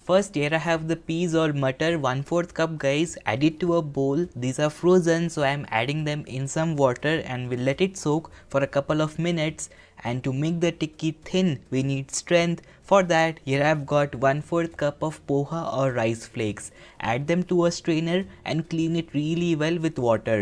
First, here I have the peas or mutter 1/4 cup guys, add it to a bowl. These are frozen, so I am adding them in some water and will let it soak for a couple of minutes. And to make the tikki thin, we need strength. For that, here I have got 1/4 cup of poha or rice flakes. Add them to a strainer and clean it really well with water.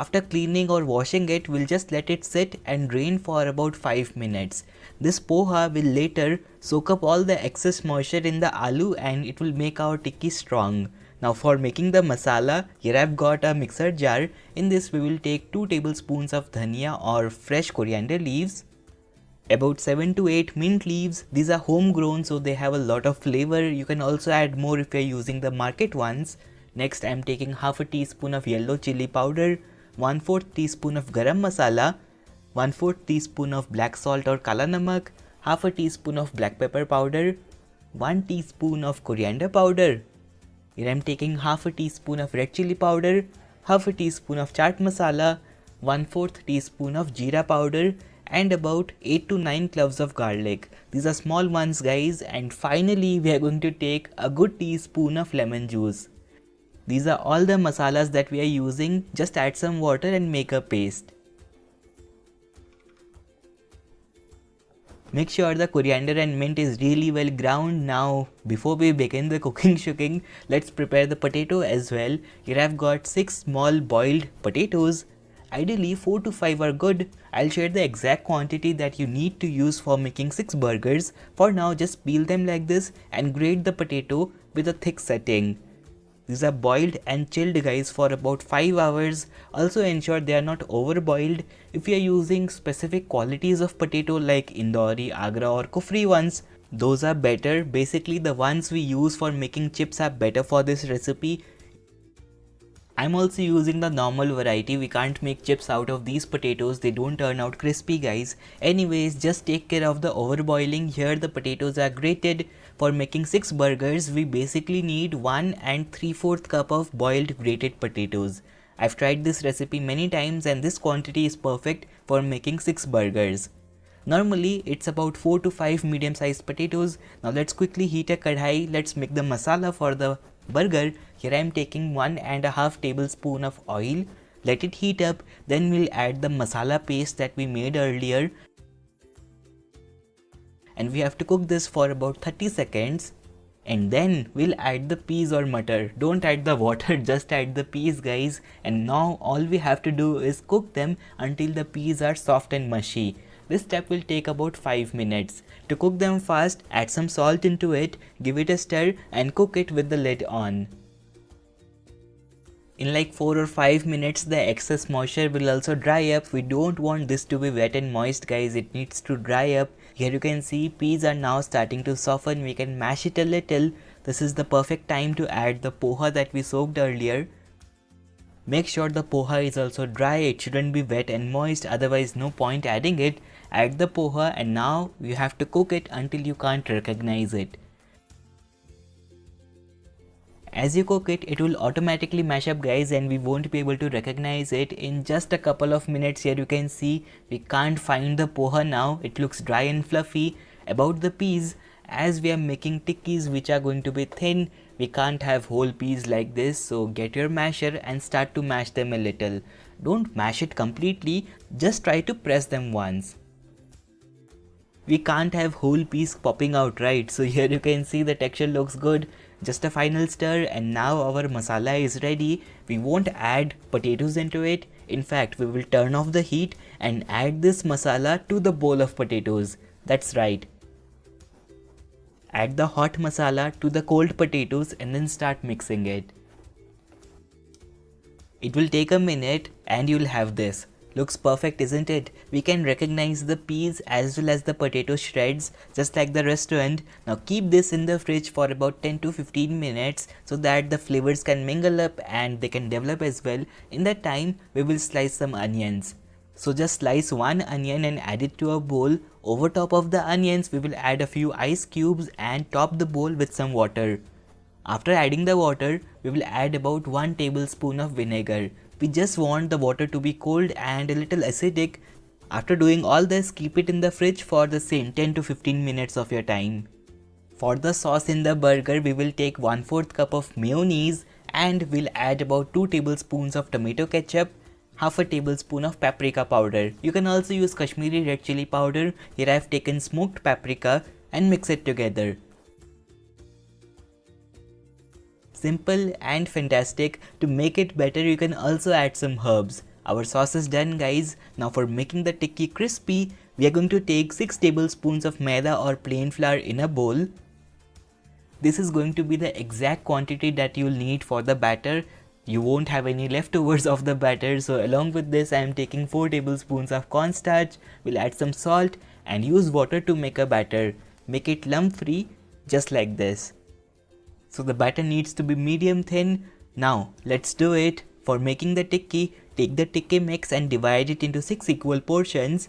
After cleaning or washing it, we'll just let it sit and drain for about 5 minutes. This poha will later soak up all the excess moisture in the aloo and it will make our tikki strong. Now for making the masala, here I've got a mixer jar. In this we will take 2 tablespoons of dhania or fresh coriander leaves, about 7 to 8 mint leaves. These are homegrown, so they have a lot of flavor. You can also add more if you're using the market ones. Next I'm taking half a teaspoon of yellow chili powder, 1/4 teaspoon of garam masala, 1/4 teaspoon of black salt or kala namak, half a teaspoon of black pepper powder, 1 teaspoon of coriander powder. Here I am taking half a teaspoon of red chili powder, half a teaspoon of chaat masala, 1/4 teaspoon of jeera powder, and about 8 to 9 cloves of garlic. These are small ones guys. And finally we are going to take a good teaspoon of lemon juice. These are all the masalas that we are using. Just add some water and make a paste. Make sure the coriander and mint is really well ground. Now before we begin the cooking, let's prepare the potato as well. Here I've got 6 small boiled potatoes. Ideally 4 to 5 are good. I'll share the exact quantity that you need to use for making 6 burgers. For now just peel them like this and grate the potato with a thick setting. These are boiled and chilled guys for about 5 hours. Also ensure they are not over boiled. If you are using specific qualities of potato like Indori, Agra or Kufri ones, those are better. Basically the ones we use for making chips are better for this recipe. I'm also using the normal variety. We can't make chips out of these potatoes. They don't turn out crispy guys. Anyways, just take care of the overboiling. Here the potatoes are grated. For making 6 burgers, we basically need 1 and 3/4 cup of boiled grated potatoes. I've tried this recipe many times and this quantity is perfect for making 6 burgers. Normally it's about 4 to 5 medium sized potatoes. Now let's quickly heat a kadhai. Let's make the masala for the burger. Here I am taking 1.5 tablespoon of oil. Let it heat up, then we'll add the masala paste that we made earlier. And we have to cook this for about 30 seconds. And then we'll add the peas or mutter. Don't add the water, just add the peas guys. And now all we have to do is cook them until the peas are soft and mushy. This step will take about 5 minutes. To cook them fast, add some salt into it, give it a stir and cook it with the lid on. In like 4 or 5 minutes, the excess moisture will also dry up. We don't want this to be wet and moist guys, it needs to dry up. Here you can see peas are now starting to soften. We can mash it a little. This is the perfect time to add the poha that we soaked earlier. Make sure the poha is also dry, it shouldn't be wet and moist, otherwise no point adding it. Add the poha and now you have to cook it until you can't recognize it. As you cook it, it will automatically mash up guys and we won't be able to recognize it. In just a couple of minutes here you can see we can't find the poha now. It looks dry and fluffy. About the peas, as we are making tikkis which are going to be thin, we can't have whole peas like this, so get your masher and start to mash them a little. Don't mash it completely, just try to press them once. We can't have whole peas popping out, right? So here you can see the texture looks good. Just a final stir and now our masala is ready. We won't add potatoes into it. In fact, we will turn off the heat and add this masala to the bowl of potatoes. That's right. Add the hot masala to the cold potatoes and then start mixing it. It will take a minute and you'll have this. Looks perfect, isn't it? We can recognize the peas as well as the potato shreds just like the restaurant. Now keep this in the fridge for about 10 to 15 minutes so that the flavors can mingle up and they can develop as well. In that time, we will slice some onions. So just slice one onion and add it to a bowl. Over top of the onions, we will add a few ice cubes and top the bowl with some water. After adding the water, we will add about 1 tablespoon of vinegar. We just want the water to be cold and a little acidic. After doing all this, keep it in the fridge for the same 10 to 15 minutes of your time. For the sauce in the burger, we will take 1/4 cup of mayonnaise and we'll add about 2 tablespoons of tomato ketchup, half a tablespoon of paprika powder. You can also use Kashmiri red chili powder. Here I have taken smoked paprika and mix it together. Simple and fantastic. To make it better, you can also add some herbs. Our sauce is done, guys. Now for making the tikki crispy, we are going to take 6 tablespoons of maida or plain flour in a bowl. This is going to be the exact quantity that you'll need for the batter. You won't have any leftovers of the batter, so along with this I am taking 4 tablespoons of cornstarch. We'll add some salt and use water to make a batter. Make it lump free, just like this. So the batter needs to be medium thin. Now let's do it. For making the tikki, take the tikki mix and divide it into 6 equal portions.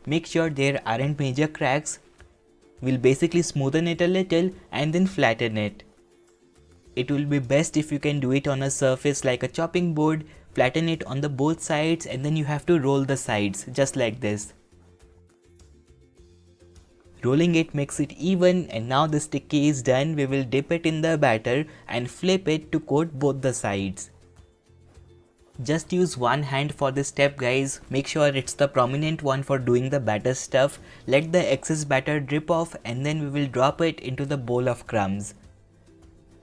Make sure there aren't major cracks. We'll basically smoothen it a little and then flatten it. It will be best if you can do it on a surface like a chopping board. Flatten it on the both sides and then you have to roll the sides just like this. Rolling it makes it even, and now this tikki is done. We will dip it in the batter and flip it to coat both the sides. Just use one hand for this step, guys. Make sure it's the prominent one for doing the batter stuff. Let the excess batter drip off and then we will drop it into the bowl of crumbs.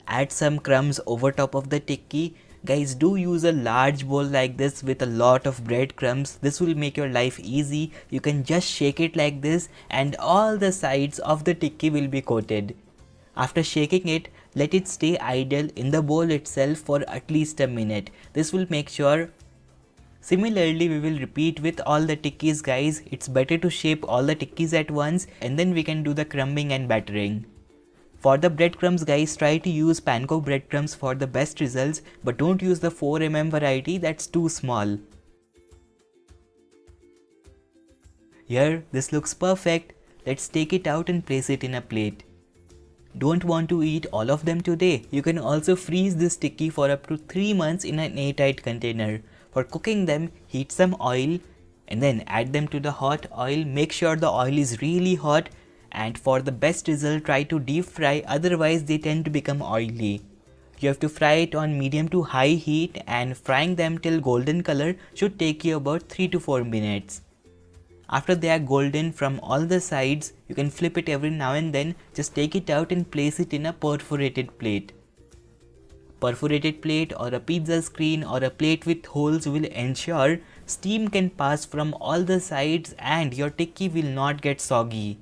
Add some crumbs over top of the tikki. Guys, do use a large bowl like this with a lot of breadcrumbs. This will make your life easy. You can just shake it like this and all the sides of the tikki will be coated. After shaking it, let it stay idle in the bowl itself for at least a minute. This will make sure. Similarly, we will repeat with all the tikkis, guys. It's better to shape all the tikkis at once and then we can do the crumbing and battering. For the breadcrumbs, guys, try to use panko breadcrumbs for the best results, but don't use the 4 mm variety, that's too small. Here, this looks perfect. Let's take it out and place it in a plate. Don't want to eat all of them today? You can also freeze this tikki for up to 3 months in an airtight container. For cooking them, heat some oil and then add them to the hot oil. Make sure the oil is really hot. And for the best result, try to deep fry, otherwise they tend to become oily. You have to fry it on medium to high heat and frying them till golden color should take you about 3 to 4 minutes. After they are golden from all the sides, you can flip it every now and then. Just take it out and place it in a perforated plate. Perforated plate or a pizza screen or a plate with holes will ensure steam can pass from all the sides and your tikki will not get soggy.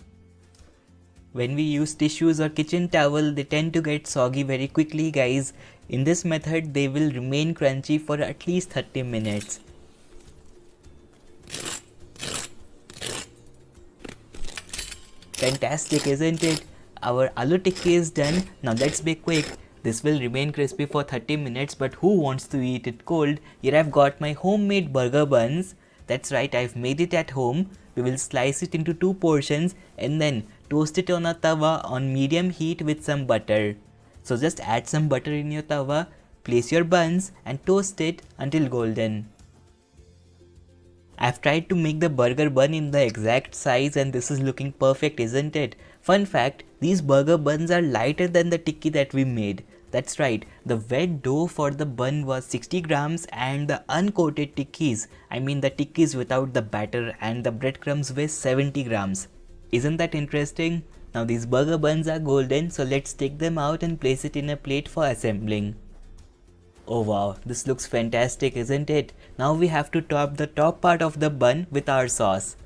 When we use tissues or kitchen towel, they tend to get soggy very quickly, guys. In this method, they will remain crunchy for at least 30 minutes. Fantastic, isn't it? Our aloo tikki is done. Now let's be quick. This will remain crispy for 30 minutes, but who wants to eat it cold? Here I've got my homemade burger buns. That's right, I've made it at home. We will slice it into 2 portions and then toast it on a tawa on medium heat with some butter. So just add some butter in your tawa, place your buns and toast it until golden. I've tried to make the burger bun in the exact size and this is looking perfect, isn't it? Fun fact, these burger buns are lighter than the tikki that we made. That's right, the wet dough for the bun was 60 grams and the uncoated tikkis, I mean the tikkis without the batter and the breadcrumbs weigh 70 grams. Isn't that interesting? Now these burger buns are golden, so let's take them out and place it in a plate for assembling. Oh wow, this looks fantastic, isn't it? Now we have to top the top part of the bun with our sauce.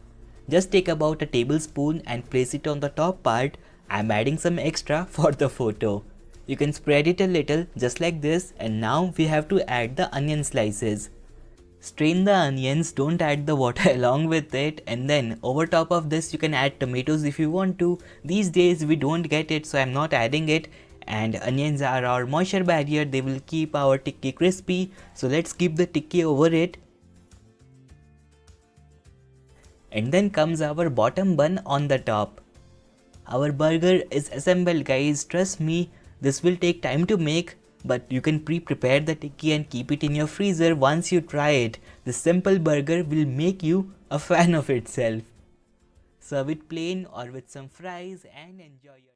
Just take about a tablespoon and place it on the top part. I'm adding some extra for the photo. You can spread it a little just like this, and now we have to add the onion slices. Strain the onions, don't add the water along with it, and then over top of this you can add tomatoes if you want to. These days we don't get it, so I'm not adding it, and onions are our moisture barrier, they will keep our tikki crispy. So let's keep the tikki over it. And then comes our bottom bun on the top. Our burger is assembled, guys, trust me. This will take time to make, but you can pre-prepare the tikki and keep it in your freezer once you try it. This simple burger will make you a fan of itself. Serve it plain or with some fries and enjoy your